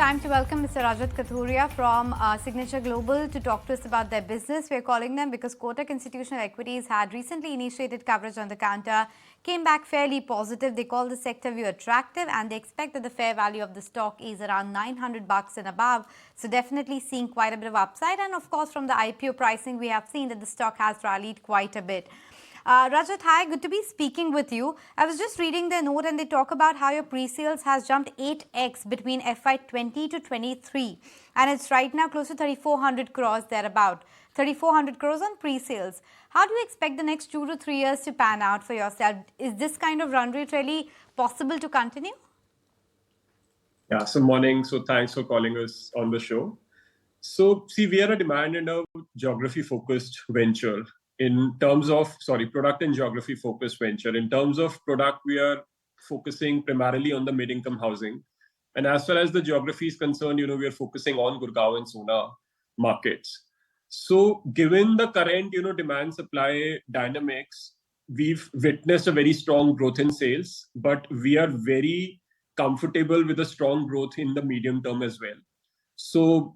time to welcome Mr. Rajat Kathuria from Signature Global to talk to us about their business. We're calling them because Kotak Institutional Equities had recently initiated coverage on the counter, came back fairly positive. They call the sector view attractive and they expect that the fair value of the stock is around $900 and above. So definitely seeing quite a bit of upside. And of course, from the IPO pricing, we have seen that the stock has rallied quite a bit. Rajat, hi, good to be speaking with you. I was just reading their note and they talk about how your pre-sales has jumped 8x between FY20 to 23 and it's right now close to 3,400 crores thereabout. 3,400 crores on pre-sales. How do you expect the next 2 to 3 years to pan out for yourself? Is this kind of run rate really possible to continue? Yeah, so morning. So thanks for calling us on the show. So see, we are a demand and a geography focused venture. In terms of, product and geography focused venture. In terms of product, we are focusing primarily on the mid-income housing. And as far as the geography is concerned, we are focusing on Gurgaon and Sona markets. So given the current, demand supply dynamics, we've witnessed a very strong growth in sales, but we are very comfortable with a strong growth in the medium term as well. So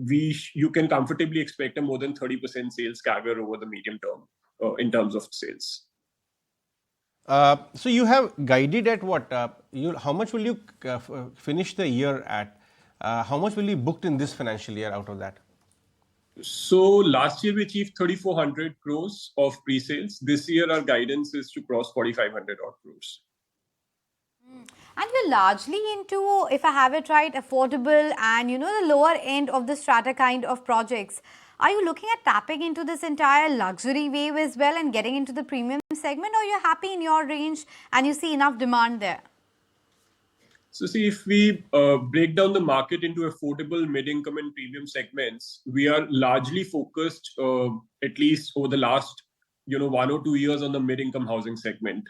you can comfortably expect a more than 30% sales CAGR over the medium term in terms of sales. So you have guided at what? How much will you finish the year at? How much will you booked in this financial year out of that? So last year we achieved 3,400 crores of pre-sales. This year our guidance is to cross 4,500 odd crores. And you're largely into, if I have it right, affordable and the lower end of the strata kind of projects. Are you looking at tapping into this entire luxury wave as well and getting into the premium segment, or you're happy in your range and you see enough demand there? So see, if we break down the market into affordable, mid-income and premium segments, we are largely focused, at least over the last 1 or 2 years, on the mid-income housing segment.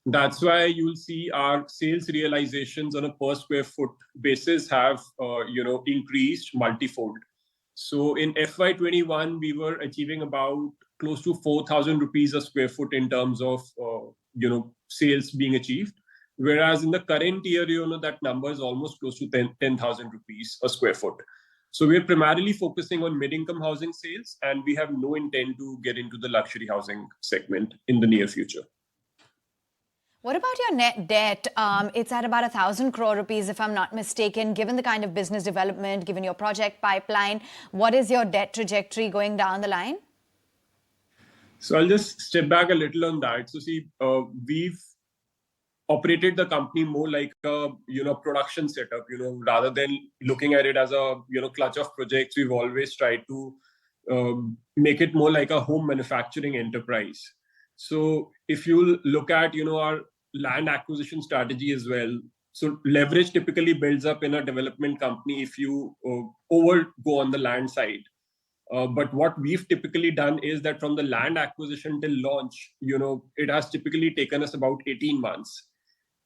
That's why you'll see our sales realizations on a per square foot basis have, increased multifold. So in FY21, we were achieving about close to 4,000 rupees a square foot in terms of, sales being achieved. Whereas in the current year, that number is almost close to 10,000 rupees a square foot. So we're primarily focusing on mid-income housing sales, and we have no intent to get into the luxury housing segment in the near future. What about your net debt? It's at about 1,000 crore rupees, if I'm not mistaken. Given the kind of business development, given your project pipeline, what is your debt trajectory going down the line? So I'll just step back a little on that. So see, we've operated the company more like a production setup. Rather than looking at it as a clutch of projects, we've always tried to make it more like a home manufacturing enterprise. So if you look at, our land acquisition strategy as well, so leverage typically builds up in a development company if you go on the land side. But what we've typically done is that from the land acquisition till launch, it has typically taken us about 18 months.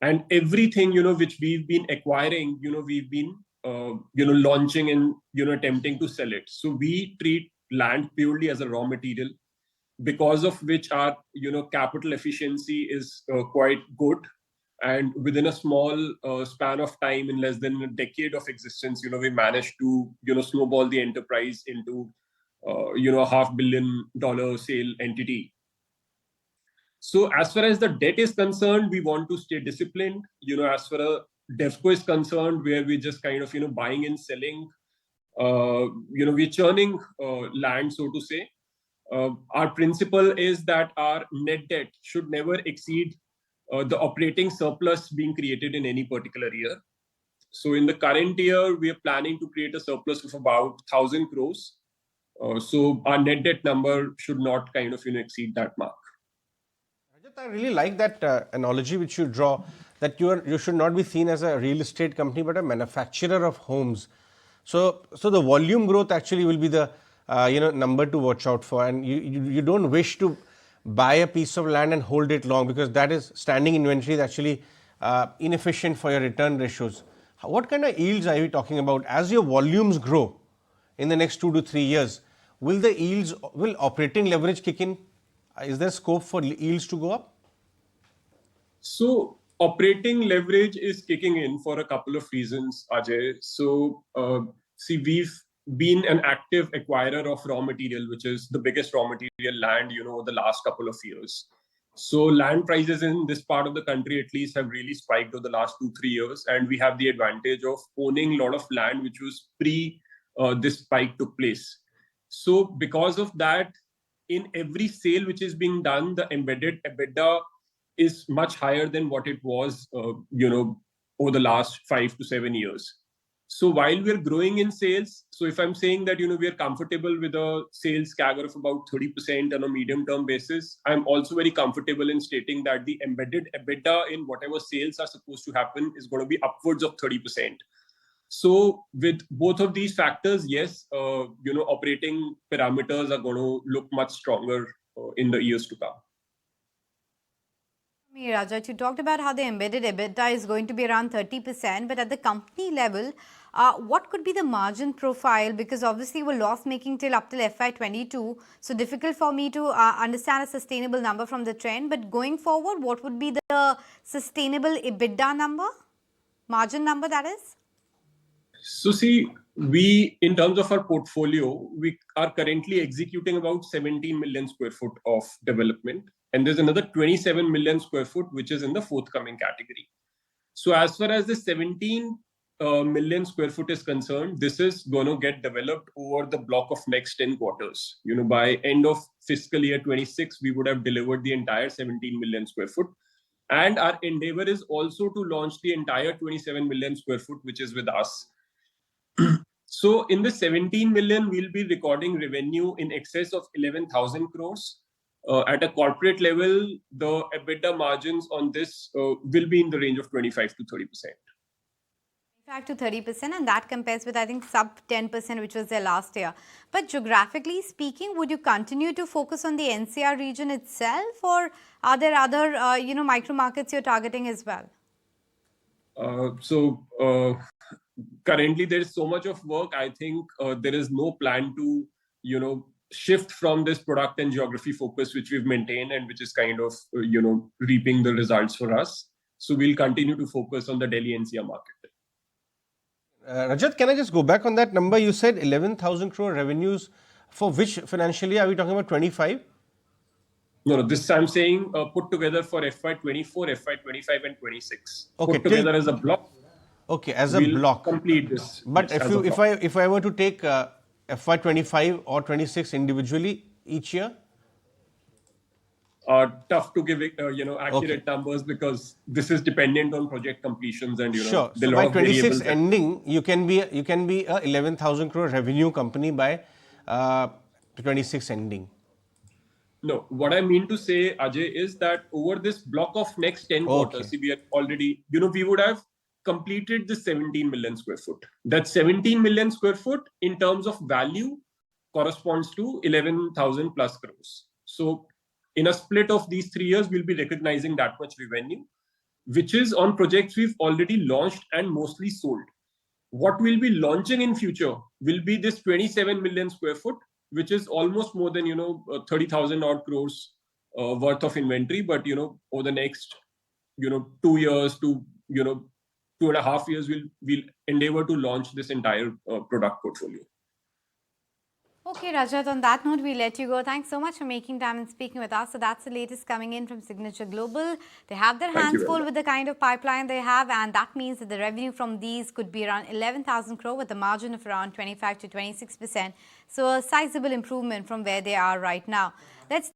And everything, which we've been acquiring, we've been, launching and, attempting to sell it. So we treat land purely as a raw material, because of which our capital efficiency is quite good, and within a small span of time, in less than a decade of existence, we managed to snowball the enterprise into $500 million sale entity. So as far as the debt is concerned, we want to stay disciplined. As far as DevCo is concerned, where we just kind of buying and selling, we're churning land, so to say. Our principle is that our net debt should never exceed the operating surplus being created in any particular year. So in the current year, we are planning to create a surplus of about 1,000 crores. So our net debt number should not kind of exceed that mark. Rajat, I really like that analogy which you draw, that you should not be seen as a real estate company but a manufacturer of homes. So the volume growth actually will be the number to watch out for, and you don't wish to buy a piece of land and hold it long, because that is standing inventory is actually inefficient for your return ratios. What kind of yields are we talking about as your volumes grow in the next 2 to 3 years? Will operating leverage kick in? Is there scope for yields to go up? So operating leverage is kicking in for a couple of reasons, Ajay. So, see, we've been an active acquirer of raw material, which is the biggest raw material, land, over the last couple of years. So land prices in this part of the country at least have really spiked over the last 2-3 years, and we have the advantage of owning a lot of land which was pre this spike took place. So because of that, in every sale which is being done, the embedded EBITDA is much higher than what it was, over the last 5 to 7 years. So while we're growing in sales, so if I'm saying that, we are comfortable with a sales CAGR of about 30% on a medium-term basis, I'm also very comfortable in stating that the embedded EBITDA in whatever sales are supposed to happen is going to be upwards of 30%. So with both of these factors, yes, operating parameters are going to look much stronger in the years to come. Rajat, you talked about how the embedded EBITDA is going to be around 30%, but at the company level, what could be the margin profile? Because obviously we're loss-making up till FY22, so difficult for me to understand a sustainable number from the trend. But going forward, what would be the sustainable EBITDA number, margin number that is? So see, we, in terms of our portfolio, we are currently executing about 17 million square foot of development. And there's another 27 million square foot, which is in the forthcoming category. So as far as the 17 million square foot is concerned, this is going to get developed over the block of next 10 quarters. By end of fiscal year 26, we would have delivered the entire 17 million square foot. And our endeavor is also to launch the entire 27 million square foot, which is with us. So in the 17 million, we'll be recording revenue in excess of 11,000 crores. At a corporate level, the EBITDA margins on this will be in the range of 25 to 30%. 25 to 30%, and that compares with, I think, sub 10%, which was there last year. But geographically speaking, would you continue to focus on the NCR region itself, or are there other, micro markets you're targeting as well? Currently there is so much of work. I think there is no plan to, shift from this product and geography focus, which we've maintained and which is kind of, reaping the results for us. So we'll continue to focus on the Delhi NCR market. Rajat, can I just go back on that number? You said 11,000 crore revenues. For which financial year? Are we talking about 25? No, this I'm saying put together for FY24, FY25 and 26. Okay, put together as a block. Okay, as a we'll block. Complete this. But yes, if I were to take FY25 or 26 individually each year? Tough to give accurate numbers, because this is dependent on project completions and sure. So by 26 ending, you can be a 11,000 crore revenue company by 26 ending. No, what I mean to say, Ajay, is that over this block of next 10 quarters, we are already, we would have completed the 17 million square foot. That 17 million square foot in terms of value corresponds to 11,000 plus crores. So in a split of these 3 years, we'll be recognizing that much revenue, which is on projects we've already launched and mostly sold. What we'll be launching in future will be this 27 million square foot, which is almost more than, 30,000 odd crores worth of inventory. But, over the next, 2 years to, 2.5 years, we'll endeavor to launch this entire product portfolio. Okay, Rajat, on that note, we'll let you go. Thanks so much for making time and speaking with us. So that's the latest coming in from Signature Global. They have their hands full with the kind of pipeline they have, and that means that the revenue from these could be around 11,000 crore with a margin of around 25 to 26%. So a sizable improvement from where they are right now. Let's